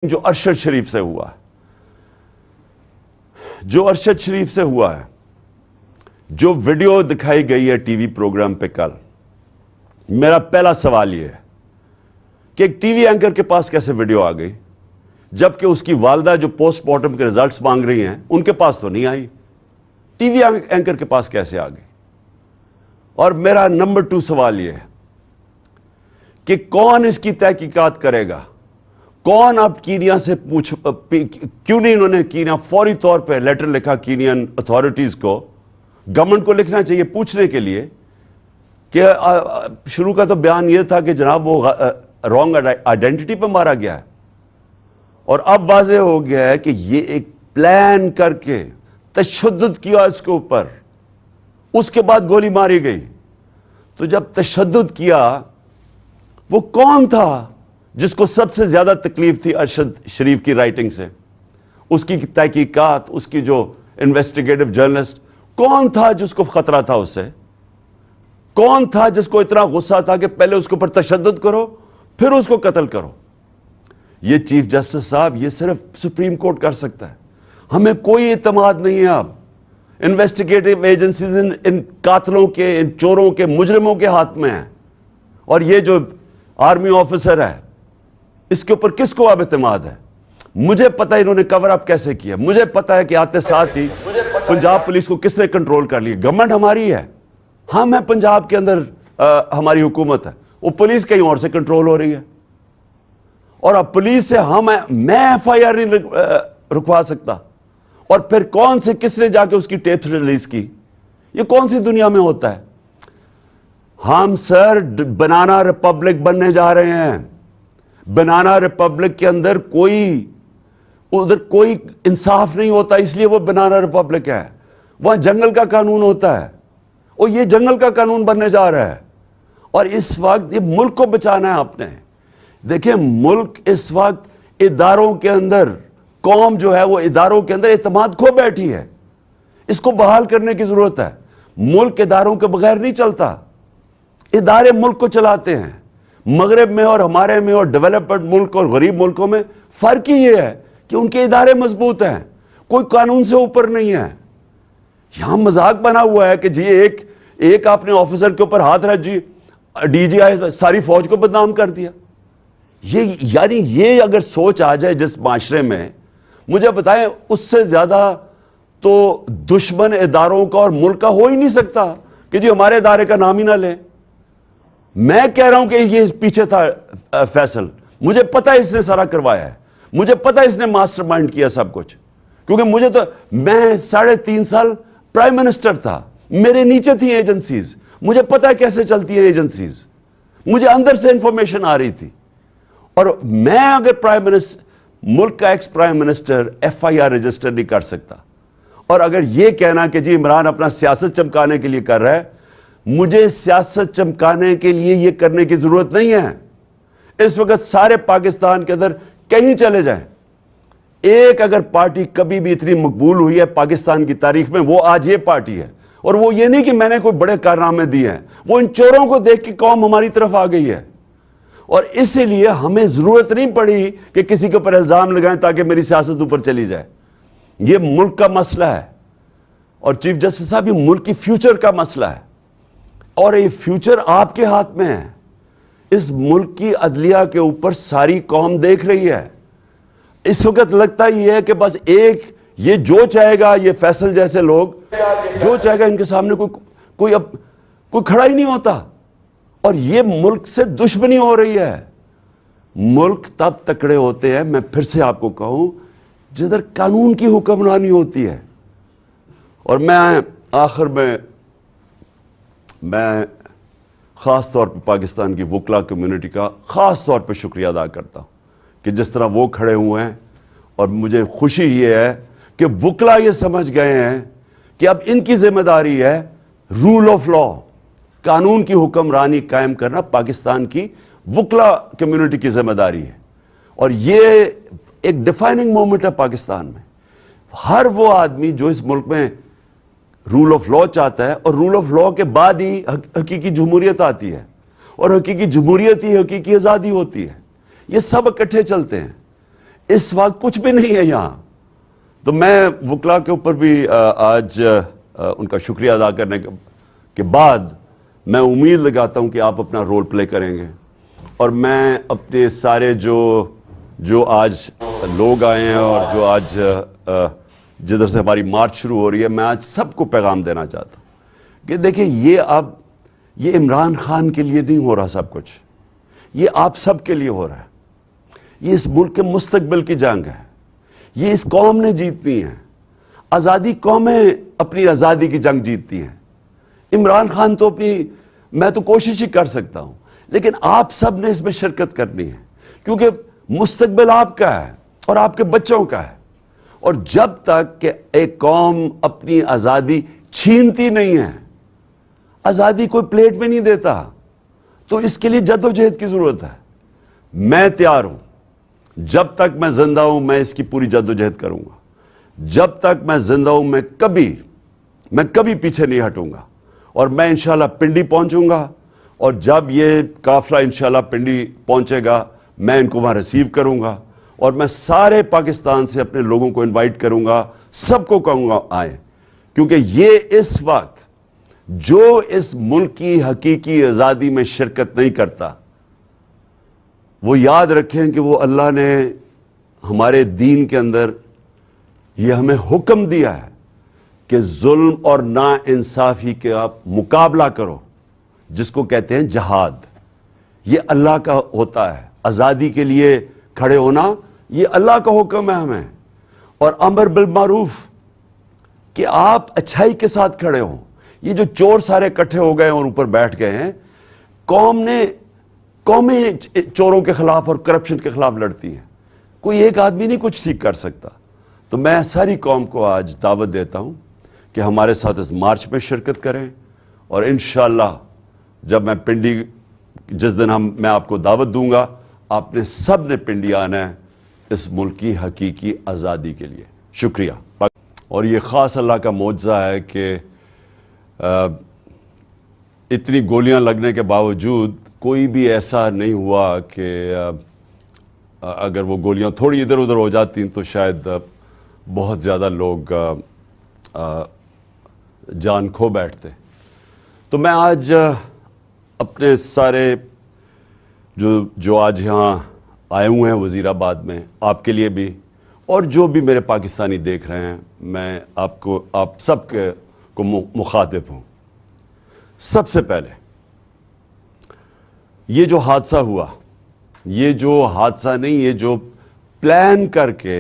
جو ارشد شریف سے ہوا ہے، جو ویڈیو دکھائی گئی ہے ٹی وی پروگرام پہ کل، میرا پہلا سوال یہ ہے کہ ایک ٹی وی اینکر کے پاس کیسے ویڈیو آ گئی، جبکہ اس کی والدہ جو پوسٹ مارٹم کے ریزلٹس مانگ رہی ہیں ان کے پاس تو نہیں آئی، ٹی وی اینکر کے پاس کیسے آ گئی؟ اور میرا نمبر 2 سوال یہ ہے کہ کون اس کی تحقیقات کرے گا؟ کون اب کینیا سے کیوں نہیں انہوں نے کینیا فوری طور پہ لیٹر لکھا کینین اتھارٹیز کو، گورنمنٹ کو لکھنا چاہیے پوچھنے کے لیے کہ شروع کا تو بیان یہ تھا کہ جناب وہ رانگ آئیڈینٹی پہ مارا گیا ہے، اور اب واضح ہو گیا ہے کہ یہ ایک پلان کر کے تشدد کیا اس کے اوپر، اس کے بعد گولی ماری گئی۔ تو جب تشدد کیا وہ کون تھا جس کو سب سے زیادہ تکلیف تھی ارشد شریف کی رائٹنگ سے، اس کی تحقیقات، اس کی جو انویسٹیگیٹو جرنلسٹ، کون تھا جس کو خطرہ تھا اس سے؟ کون تھا جس کو اتنا غصہ تھا کہ پہلے اس کے اوپر تشدد کرو پھر اس کو قتل کرو؟ یہ چیف جسٹس صاحب یہ صرف سپریم کورٹ کر سکتا ہے، ہمیں کوئی اعتماد نہیں ہے اب۔ انویسٹیگیٹو ایجنسیز ان قاتلوں کے، ان چوروں کے، مجرموں کے ہاتھ میں ہیں، اور یہ جو آرمی آفیسر ہے اس کے اوپر کس کو اب اعتماد ہے؟ مجھے پتا ہے انہوں نے کور اپ کیسے کیا، مجھے پتا ہے کہ آتے ساتھ ہی پنجاب پولیس کو کس نے کنٹرول کر لیا۔ گورنمنٹ ہماری ہے، ہم ہیں پنجاب کے اندر، ہماری حکومت ہے، وہ پولیس کہیں اور سے کنٹرول ہو رہی ہے، اور اب پولیس سے میں ایف آئی آر نہیں رکوا سکتا، اور پھر کون سے کس نے جا کے اس کی ٹیپ ریلیز کی؟ یہ کون سی دنیا میں ہوتا ہے؟ ہم سر بنانا ریپبلک بننے جا رہے ہیں۔ بنانا ریپبلک کے اندر ادھر کوئی انصاف نہیں ہوتا، اس لیے وہ بنانا ریپبلک ہے۔ وہاں جنگل کا قانون ہوتا ہے، اور یہ جنگل کا قانون بننے جا رہا ہے، اور اس وقت یہ ملک کو بچانا ہے آپ نے۔ دیکھیں ملک اس وقت اداروں کے اندر، قوم جو ہے وہ اداروں کے اندر اعتماد کھو بیٹھی ہے، اس کو بحال کرنے کی ضرورت ہے۔ ملک اداروں کے بغیر نہیں چلتا، ادارے ملک کو چلاتے ہیں۔ مغرب میں اور ہمارے میں اور ڈیولپڈ ملک اور غریب ملکوں میں فرق ہی یہ ہے کہ ان کے ادارے مضبوط ہیں، کوئی قانون سے اوپر نہیں ہے۔ یہاں مذاق بنا ہوا ہے کہ جی ایک آپ نے آفیسر کے اوپر ہاتھ رکھ، جی ڈی جی آئی ساری فوج کو بدنام کر دیا۔ یعنی یہ اگر سوچ آ جائے جس معاشرے میں، مجھے بتائیں اس سے زیادہ تو دشمن اداروں کا اور ملک کا ہو ہی نہیں سکتا کہ جی ہمارے ادارے کا نام ہی نہ لیں۔ میں کہہ رہا ہوں کہ یہ پیچھے تھا فیصل، مجھے پتا اس نے سارا کروایا ہے، مجھے پتا اس نے ماسٹر مائنڈ کیا سب کچھ، کیونکہ میں 3.5 سال پرائم منسٹر تھا، میرے نیچے تھی ایجنسیز، مجھے پتا کیسے چلتی ہیں ایجنسیز، مجھے اندر سے انفارمیشن آ رہی تھی۔ اور میں اگر پرائم منسٹر، ملک کا ex prime minister F I R register نہیں کر سکتا، اور اگر یہ کہنا کہ جی عمران اپنا سیاست چمکانے کے لیے کر رہا ہے، مجھے سیاست چمکانے کے لیے یہ کرنے کی ضرورت نہیں ہے۔ اس وقت سارے پاکستان کے اندر کہیں چلے جائیں، ایک اگر پارٹی کبھی بھی اتنی مقبول ہوئی ہے پاکستان کی تاریخ میں، وہ آج یہ پارٹی ہے۔ اور وہ یہ نہیں کہ میں نے کوئی بڑے کارنامے دیے ہیں، وہ ان چوروں کو دیکھ کے قوم ہماری طرف آ گئی ہے، اور اسی لیے ہمیں ضرورت نہیں پڑی کہ کسی کے اوپر الزام لگائیں تاکہ میری سیاست اوپر چلی جائے۔ یہ ملک کا مسئلہ ہے، اور چیف جسٹس صاحب یہ ملک کی فیوچر کا مسئلہ ہے، اور یہ فیوچر آپ کے ہاتھ میں ہے۔ اس ملک کی عدلیہ کے اوپر ساری قوم دیکھ رہی ہے۔ اس وقت لگتا ہی ہے کہ بس یہ جو چاہے گا، یہ فیصل جیسے لوگ جو چاہے گا، ان کے سامنے کوئی کھڑا ہی نہیں ہوتا، اور یہ ملک سے دشمنی ہو رہی ہے۔ ملک تب تکڑے ہوتے ہیں، میں پھر سے آپ کو کہوں، جدھر قانون کی حکمرانی ہوتی ہے۔ اور میں آخر میں خاص طور پہ پاکستان کی وکلا کمیونٹی کا خاص طور پہ شکریہ ادا کرتا ہوں کہ جس طرح وہ کھڑے ہوئے ہیں، اور مجھے خوشی یہ ہے کہ وکلا یہ سمجھ گئے ہیں کہ اب ان کی ذمہ داری ہے رول آف لا، قانون کی حکمرانی قائم کرنا پاکستان کی وکلا کمیونٹی کی ذمہ داری ہے۔ اور یہ ایک ڈیفائننگ مومنٹ ہے پاکستان میں۔ ہر وہ آدمی جو اس ملک میں رول آف لا چاہتا ہے، اور رول آف لا کے بعد ہی حقیقی جمہوریت آتی ہے، اور حقیقی جمہوریت ہی حقیقی آزادی ہوتی ہے۔ یہ سب اکٹھے چلتے ہیں۔ اس وقت کچھ بھی نہیں ہے یہاں. تو میں وکلا کے اوپر بھی آج ان کا شکریہ ادا کرنے کے بعد میں امید لگاتا ہوں کہ آپ اپنا رول پلے کریں گے. اور میں اپنے سارے جو آج لوگ آئے ہیں اور جو آج جدھر سے ہماری مارچ شروع ہو رہی ہے، میں آج سب کو پیغام دینا چاہتا ہوں کہ دیکھیں یہ عمران خان کے لیے نہیں ہو رہا سب کچھ، یہ آپ سب کے لیے ہو رہا ہے. یہ اس ملک کے مستقبل کی جنگ ہے، یہ اس قوم نے جیتنی ہے. آزادی قومیں اپنی آزادی کی جنگ جیتتی ہیں. عمران خان تو میں تو کوشش ہی کر سکتا ہوں، لیکن آپ سب نے اس میں شرکت کرنی ہے، کیونکہ مستقبل آپ کا ہے اور آپ کے بچوں کا ہے. اور جب تک کہ ایک قوم اپنی آزادی چھینتی نہیں ہے، آزادی کوئی پلیٹ میں نہیں دیتا، تو اس کے لیے جدوجہد کی ضرورت ہے. میں تیار ہوں، جب تک میں زندہ ہوں میں اس کی پوری جدوجہد کروں گا. جب تک میں زندہ ہوں میں کبھی پیچھے نہیں ہٹوں گا. اور میں انشاءاللہ پنڈی پہنچوں گا، اور جب یہ قافلہ انشاءاللہ پنڈی پہنچے گا میں ان کو وہاں ریسیو کروں گا، اور میں سارے پاکستان سے اپنے لوگوں کو انوائٹ کروں گا، سب کو کہوں گا آئیں. کیونکہ یہ اس وقت جو اس ملک کی حقیقی آزادی میں شرکت نہیں کرتا، وہ یاد رکھیں کہ وہ اللہ نے ہمارے دین کے اندر یہ ہمیں حکم دیا ہے کہ ظلم اور نا انصافی کے آپ مقابلہ کرو، جس کو کہتے ہیں جہاد. یہ اللہ کا ہوتا ہے. آزادی کے لیے کھڑے ہونا یہ اللہ کا حکم ہے ہمیں. اور امر بالمعروف کہ آپ اچھائی کے ساتھ کھڑے ہوں. یہ جو چور سارے اکٹھے ہو گئے اور اوپر بیٹھ گئے ہیں، قومیں چوروں کے خلاف اور کرپشن کے خلاف لڑتی ہیں. کوئی ایک آدمی نہیں کچھ ٹھیک کر سکتا. تو میں ساری قوم کو آج دعوت دیتا ہوں کہ ہمارے ساتھ اس مارچ میں شرکت کریں. اور انشاءاللہ جب میں پنڈی جس دن میں آپ کو دعوت دوں گا، آپ نے سب نے پنڈی آنا ہے اس ملک کی حقیقی آزادی کے لیے. شکریہ. اور یہ خاص اللہ کا معجزہ ہے کہ اتنی گولیاں لگنے کے باوجود کوئی بھی ایسا نہیں ہوا کہ اگر وہ گولیاں تھوڑی ادھر ادھر ہو جاتی تو شاید بہت زیادہ لوگ جان کھو بیٹھتے. تو میں آج اپنے سارے جو آج یہاں آئے ہوئے ہیں وزیر آباد میں، آپ کے لیے بھی اور جو بھی میرے پاکستانی دیکھ رہے ہیں، میں آپ سب کو مخاطب ہوں. سب سے پہلے یہ جو حادثہ ہوا، یہ جو حادثہ نہیں، یہ جو پلان کر کے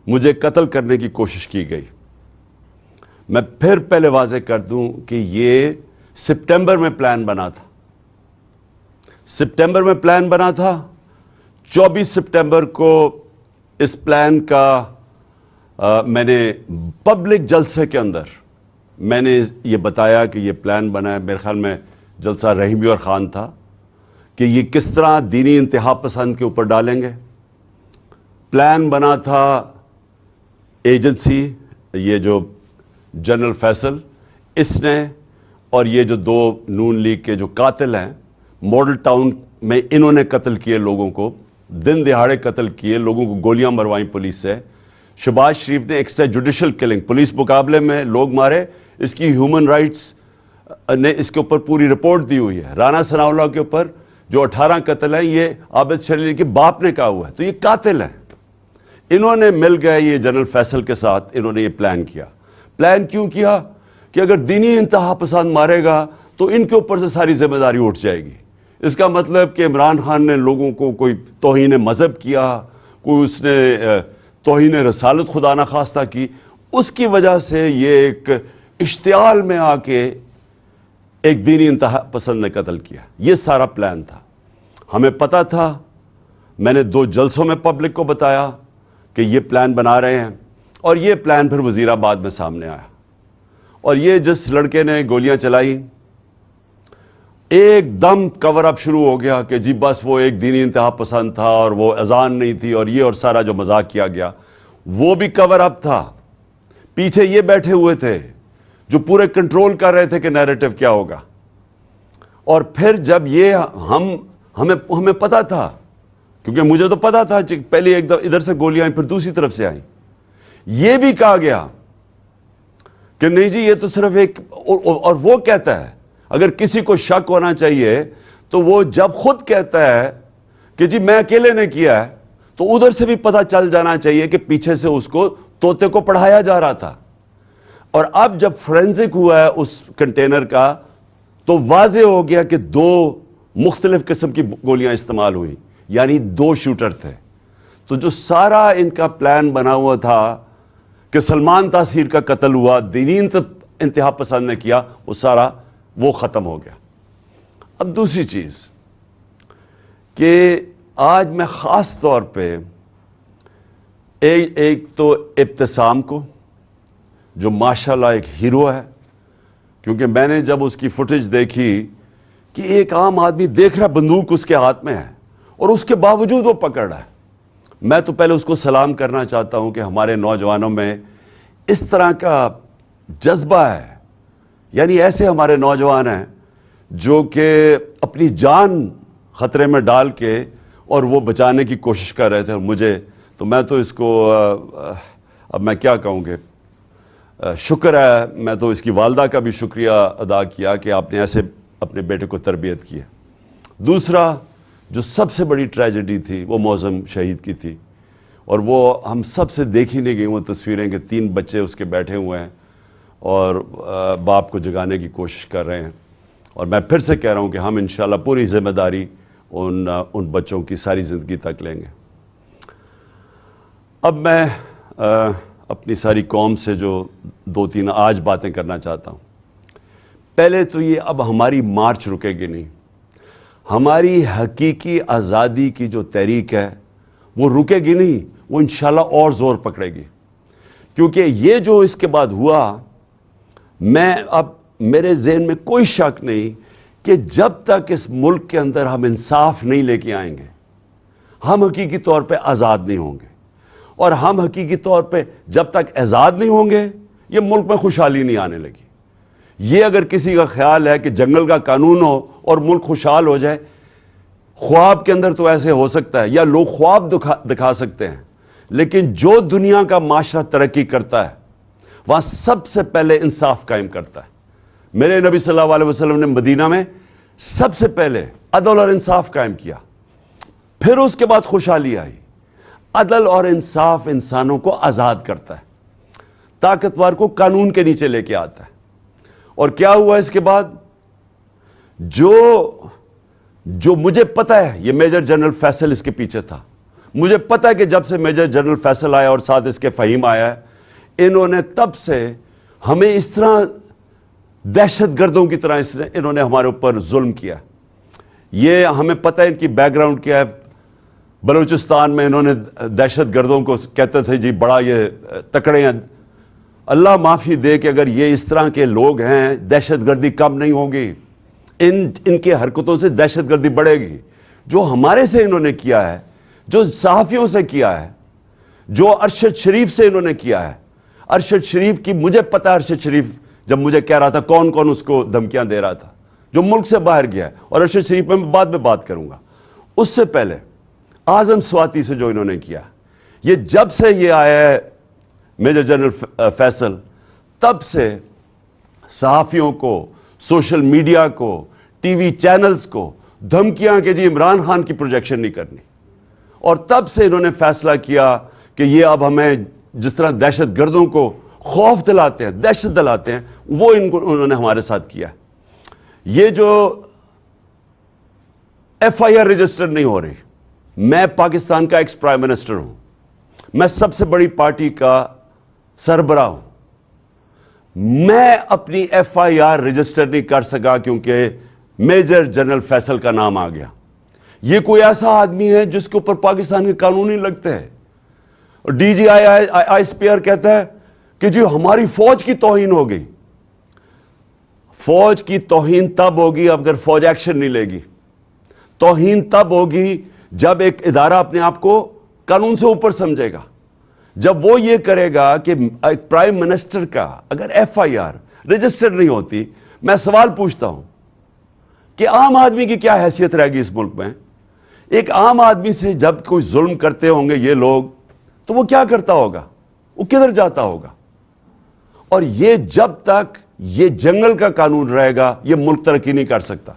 مجھے قتل کرنے کی کوشش کی گئی، میں پھر پہلے واضح کر دوں کہ یہ سپٹمبر میں پلان بنا تھا. سپٹمبر میں پلان بنا تھا. 24 سپٹمبر کو اس پلان کا میں نے پبلک جلسے کے اندر میں نے یہ بتایا کہ یہ پلان بنا ہے. میرے خیال میں جلسہ رحیمی اور خان تھا کہ یہ کس طرح دینی انتہا پسند کے اوپر ڈالیں گے. پلان بنا تھا ایجنسی، یہ جو جنرل فیصل اس نے، اور یہ جو دو نون لیگ کے جو قاتل ہیں، ماڈل ٹاؤن میں انہوں نے قتل کیے لوگوں کو، دن دہاڑے قتل کیے لوگوں کو، گولیاں مروائیں پولیس سے. شہباز شریف نے ایکسٹرا جوڈیشل کلنگ، پولیس مقابلے میں لوگ مارے، اس کی ہیومن رائٹس نے اس کے اوپر پوری رپورٹ دی ہوئی ہے. رانا ثناء اللہ کے اوپر جو 18 قتل ہیں یہ عابد شریف کے باپ نے کہا ہوا ہے. تو یہ قاتل ہیں. انہوں نے مل گئے یہ جنرل فیصل کے ساتھ، انہوں نے یہ پلان کیا. پلان کیوں کیا؟ کہ اگر دینی انتہا پسند مارے گا تو ان کے اوپر سے ساری ذمہ داری اٹھ جائے گی. اس کا مطلب کہ عمران خان نے لوگوں کو کوئی توہین مذہب کیا، کوئی اس نے توہین رسالت خدا نخواستہ کی، اس کی وجہ سے یہ ایک اشتعال میں آ کے ایک دینی انتہا پسند نے قتل کیا. یہ سارا پلان تھا. ہمیں پتہ تھا. میں نے 2 جلسوں میں پبلک کو بتایا کہ یہ پلان بنا رہے ہیں، اور یہ پلان پھر وزیر آباد میں سامنے آیا. اور یہ جس لڑکے نے گولیاں چلائی، ایک دم کور اپ شروع ہو گیا کہ جی بس وہ ایک دینی انتہا پسند تھا اور وہ اذان نہیں تھی اور یہ اور سارا جو مذاق کیا گیا وہ بھی کور اپ تھا. پیچھے یہ بیٹھے ہوئے تھے جو پورے کنٹرول کر رہے تھے کہ نیریٹو کیا ہوگا. اور پھر جب یہ ہمیں پتہ تھا کیونکہ مجھے تو پتا تھا پہلے ایک ادھر سے گولیاں آئیں پھر دوسری طرف سے آئیں. یہ بھی کہا گیا کہ نہیں جی یہ تو صرف ایک, اور وہ کہتا ہے اگر کسی کو شک ہونا چاہیے تو وہ جب خود کہتا ہے کہ جی میں اکیلے نے کیا ہے, تو ادھر سے بھی پتہ چل جانا چاہیے کہ پیچھے سے اس کو طوطے کو پڑھایا جا رہا تھا. اور اب جب فورینزک ہوا ہے اس کنٹینر کا تو واضح ہو گیا کہ 2 مختلف قسم کی گولیاں استعمال ہوئی, یعنی 2 شوٹر تھے. تو جو سارا ان کا پلان بنا ہوا تھا کہ سلمان تاثیر کا قتل ہوا, دینین انتہا پسند نے کیا, وہ سارا وہ ختم ہو گیا. اب دوسری چیز کہ آج میں خاص طور پہ ایک تو ابتسام کو, جو ماشاءاللہ ایک ہیرو ہے, کیونکہ میں نے جب اس کی فوٹیج دیکھی کہ ایک عام آدمی دیکھ رہا بندوق اس کے ہاتھ میں ہے اور اس کے باوجود وہ پکڑ رہا ہے. میں تو پہلے اس کو سلام کرنا چاہتا ہوں کہ ہمارے نوجوانوں میں اس طرح کا جذبہ ہے, یعنی ایسے ہمارے نوجوان ہیں جو کہ اپنی جان خطرے میں ڈال کے اور وہ بچانے کی کوشش کر رہے تھے. اور مجھے تو میں تو اس کو اب میں کیا کہوں گے, شکر ہے, میں تو اس کی والدہ کا بھی شکریہ ادا کیا کہ آپ نے ایسے اپنے بیٹے کو تربیت کی ہے. دوسرا جو سب سے بڑی ٹریجڈی تھی وہ معظم شہید کی تھی, اور وہ ہم سب سے دیکھی نہیں گئی وہ تصویریں کہ 3 بچے اس کے بیٹھے ہوئے ہیں اور باپ کو جگانے کی کوشش کر رہے ہیں. اور میں پھر سے کہہ رہا ہوں کہ ہم انشاءاللہ پوری ذمہ داری ان بچوں کی ساری زندگی تک لیں گے. اب میں اپنی ساری قوم سے جو 2-3 آج باتیں کرنا چاہتا ہوں. پہلے تو یہ, اب ہماری مارچ رکے گی نہیں, ہماری حقیقی آزادی کی جو تحریک ہے وہ رکے گی نہیں, وہ انشاءاللہ اور زور پکڑے گی. کیونکہ یہ جو اس کے بعد ہوا, اب میرے ذہن میں کوئی شک نہیں کہ جب تک اس ملک کے اندر ہم انصاف نہیں لے کے آئیں گے, ہم حقیقی طور پہ آزاد نہیں ہوں گے. اور ہم حقیقی طور پہ جب تک آزاد نہیں ہوں گے, یہ ملک میں خوشحالی نہیں آنے لگی. یہ اگر کسی کا خیال ہے کہ جنگل کا قانون ہو اور ملک خوشحال ہو جائے, خواب کے اندر تو ایسے ہو سکتا ہے, یا لوگ خواب دکھا سکتے ہیں, لیکن جو دنیا کا معاشرہ ترقی کرتا ہے وہاں سب سے پہلے انصاف قائم کرتا ہے. میرے نبی صلی اللہ علیہ وسلم نے مدینہ میں سب سے پہلے عدل اور انصاف قائم کیا, پھر اس کے بعد خوشحالی آئی. عدل اور انصاف انسانوں کو آزاد کرتا ہے, طاقتور کو قانون کے نیچے لے کے آتا ہے. اور کیا ہوا اس کے بعد, جو مجھے پتا ہے, یہ میجر جنرل فیصل اس کے پیچھے تھا. مجھے پتا ہے کہ جب سے میجر جنرل فیصل آیا اور ساتھ اس کے فہیم آیا ہے, انہوں نے تب سے ہمیں اس طرح دہشت گردوں کی طرح انہوں نے ہمارے اوپر ظلم کیا. یہ ہمیں پتہ ہے ان کی بیک گراؤنڈ کیا ہے. بلوچستان میں انہوں نے دہشت گردوں کو کہتے تھے جی بڑا یہ تکڑے ہیں. اللہ معافی دے کہ اگر یہ اس طرح کے لوگ ہیں, دہشت گردی کم نہیں ہوگی, ان کی حرکتوں سے دہشت گردی بڑھے گی. جو ہمارے سے انہوں نے کیا ہے, جو صحافیوں سے کیا ہے, جو ارشد شریف سے انہوں نے کیا ہے. ارشد شریف کی مجھے پتا ہے, ارشد شریف جب مجھے کہہ رہا تھا کون کون اس کو دھمکیاں دے رہا تھا, جو ملک سے باہر گیا ہے. اور ارشد شریف میں بعد میں بات کروں گا. اس سے پہلے اعظم سواتی سے جو انہوں نے کیا, یہ جب سے یہ آیا ہے میجر جنرل فیصل, تب سے صحافیوں کو, سوشل میڈیا کو, ٹی وی چینلز کو دھمکیاں کہ جی عمران خان کی پروجیکشن نہیں کرنی. اور تب سے انہوں نے فیصلہ کیا کہ یہ اب ہمیں جس طرح دہشت گردوں کو خوف دلاتے ہیں, دہشت دلاتے ہیں, وہ انہوں نے ہمارے ساتھ کیا. یہ جو ایف آئی آر رجسٹر نہیں ہو رہی, میں پاکستان کا ایکس پرائم منسٹر ہوں, میں سب سے بڑی پارٹی کا سربراہ ہوں, میں اپنی ایف آئی آر رجسٹر نہیں کر سکا کیونکہ میجر جنرل فیصل کا نام آ گیا. یہ کوئی ایسا آدمی ہے جس کے اوپر پاکستان کے قانون نہیں لگتے ہیں. اور D G I S P R کہتا ہے کہ جی ہماری فوج کی توہین ہو گئی. فوج کی توہین تب ہوگی اگر فوج ایکشن نہیں لے گی. توہین تب ہوگی جب ایک ادارہ اپنے آپ کو قانون سے اوپر سمجھے گا. جب وہ یہ کرے گا کہ ایک پرائم منسٹر کا اگر ایف آئی آر رجسٹر نہیں ہوتی, میں سوال پوچھتا ہوں کہ عام آدمی کی کیا حیثیت رہے گی اس ملک میں. ایک عام آدمی سے جب کوئی ظلم کرتے ہوں گے یہ لوگ تو وہ کیا کرتا ہوگا, وہ کدھر جاتا ہوگا؟ اور یہ جب تک یہ جنگل کا قانون رہے گا یہ ملک ترقی نہیں کر سکتا.